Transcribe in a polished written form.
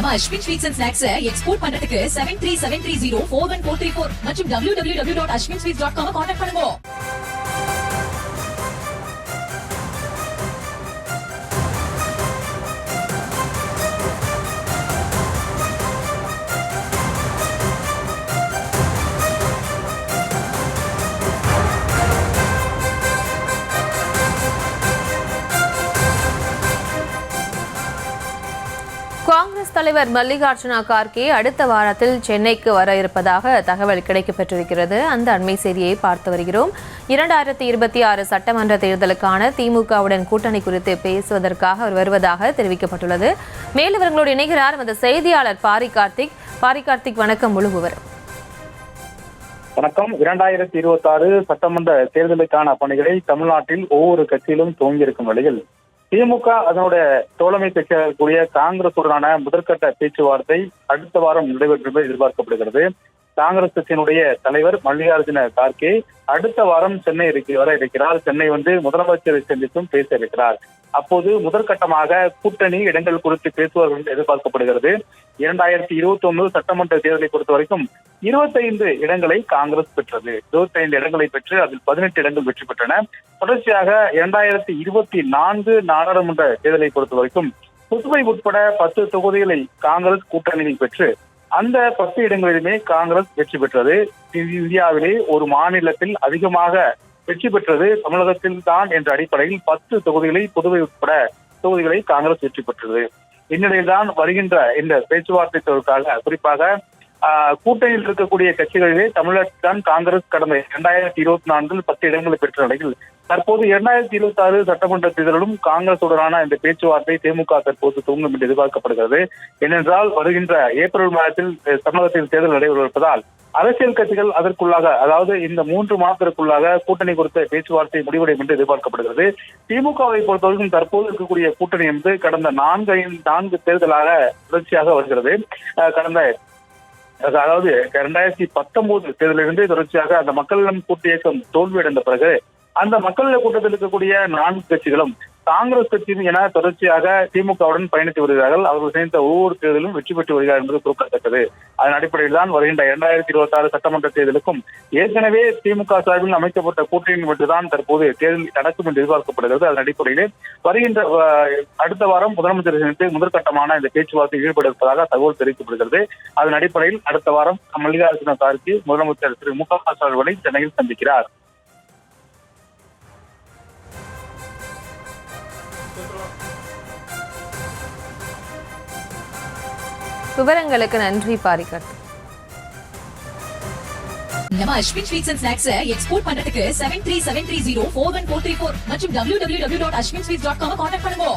நம்ம Ashwin sweets and snacks export பண்றதுக்கு 7373041434 மற்றும் www.ashwinsweets.com கான்டாக்ட் பண்ணுங்க. காங்கிரஸ் தலைவர் மல்லிகார்ஜுன கார்கே அடுத்த வாரத்தில் சென்னைக்கு வர இருப்பதாக தகவல் கிடைக்கப்பெற்றிருக்கிறது. அந்த அண்மை செய்தியை பார்த்து வருகிறோம். 2026 சட்டமன்ற தேர்தலுக்கான திமுகவுடன் கூட்டணி குறித்து பேசுவதற்காக அவர் வருவதாக தெரிவிக்கப்பட்டுள்ளது. மேலும் இவர்களோடு இணைகிறார் அந்த செய்தியாளர் பாரி கார்த்திக். வணக்கம். முழு விவரம். வணக்கம். 2026 சட்டமன்ற தேர்தலுக்கான பணிகளை தமிழ்நாட்டில் ஒவ்வொரு கட்சியிலும் துவங்கியிருக்கும் நிலையில் திமுக அதனுடைய தோழமை கட்சியாக காங்கிரசுடனான முதற்கட்ட பேச்சுவார்த்தை அடுத்த வாரம் நடைபெறும் எதிர்பார்க்கப்படுகிறது. காங்கிரஸ் கட்சியினுடைய தலைவர் மல்லிகார்ஜுன கார்கே அடுத்த வாரம் சென்னை வர இருக்கிறார். சென்னை முதலமைச்சரை சந்தித்தும் பேச இருக்கிறார். அப்போது முதற்கட்டமாக கூட்டணி இடங்கள் குறித்து பேசுவார்கள் என்று எதிர்பார்க்கப்படுகிறது. 2021 சட்டமன்ற தேர்தலை பொறுத்த வரைக்கும் 25 இடங்களை காங்கிரஸ் பெற்றது. 25 இடங்களை பெற்று அதில் 18 இடங்கள் வெற்றி பெற்றன. தொடர்ச்சியாக 2024 நாடாளுமன்ற தேர்தலை பொறுத்த வரைக்கும் புதுவை உட்பட 10 தொகுதிகளை காங்கிரஸ் கூட்டணியில் பெற்று அந்த 10 இடங்களிலுமே காங்கிரஸ் வெற்றி பெற்றது. இந்தியாவிலே ஒரு மாநிலத்தில் அதிகமாக வெற்றி பெற்றது தமிழகத்தில் தான் என்ற அடிப்படையில் 10 தொகுதிகளை புதுவை உட்பட தொகுதிகளை காங்கிரஸ் வெற்றி பெற்றது. இந்நிலையில்தான் வருகின்ற இந்த பேச்சுவார்த்தை தொடர்பாக குறிப்பாக கூட்டணியில் இருக்கக்கூடிய கட்சிகளிலே தமிழகத்தில் தான் காங்கிரஸ் கடந்த 2024 10 இடங்களை பெற்ற நிலையில் தற்போது 2026 சட்டமன்ற தேர்தலிலும் காங்கிரசுடனான இந்த பேச்சுவார்த்தை திமுக தற்போது துவங்கும் என்று எதிர்பார்க்கப்படுகிறது. ஏனென்றால் வருகின்ற ஏப்ரல் மாதத்தில் தமிழகத்தில் தேர்தல் நடைபெறுவதால் அரசியல் கட்சிகள் அதற்குள்ளாக அதாவது இந்த 3 மாதத்திற்குள்ளாக கூட்டணி குறித்த பேச்சுவார்த்தை முடிவடையும் என்று எதிர்பார்க்கப்படுகிறது. திமுகவை பொறுத்தவரைக்கும் தற்போது இருக்கக்கூடிய கூட்டணி கடந்த 4 தேர்தலாக தொடர்ச்சியாக வருகிறது. அதாவது 2019 தேர்தலிலிருந்து தொடர்ச்சியாக அந்த மக்கள் நலம் கூட்டு இயக்கம் தோல்வியடைந்த பிறகு அந்த மக்கள் நல கூட்டத்தில் இருக்கக்கூடிய 4 கட்சிகளும் காங்கிரஸ் கட்சியும் என தொடர்ச்சியாக திமுகவுடன் பயணித்து வருகிறார்கள். அவர்கள் சேர்ந்த ஒவ்வொரு தேர்தலும் வெற்றி பெற்று வருகிறார் என்பது குறிப்பிடத்தக்கது. அதன் அடிப்படையில் தான் வருகின்ற 2026 சட்டமன்ற தேர்தலுக்கும் ஏற்கனவே திமுக சார்பில் அமைக்கப்பட்ட கூட்டணி மட்டும்தான் தற்போது தேர்தல் நடக்கும் என்று எதிர்பார்க்கப்படுகிறது. அதன் அடிப்படையிலே வருகின்ற அடுத்த வாரம் முதலமைச்சர் சந்தித்து முதற்கட்டமான இந்த பேச்சுவார்த்தையில் ஈடுபட இருப்பதாக தகவல் தெரிவிக்கப்படுகிறது. அதன் அடிப்படையில் அடுத்த வாரம் மல்லிகார்ஜுன கார்கே முதலமைச்சர் திரு மு க ஸ்டாலினை சென்னையில் சந்திக்கிறார். விவரங்களுக்கு நன்றி பாரி கார்த்திக். நம்ம Ashwin sweets and snacks export பண்றதுக்கு 7373041434 மற்றும் www.ashwinsweets.com கான்டாக்ட் பண்ணுங்க.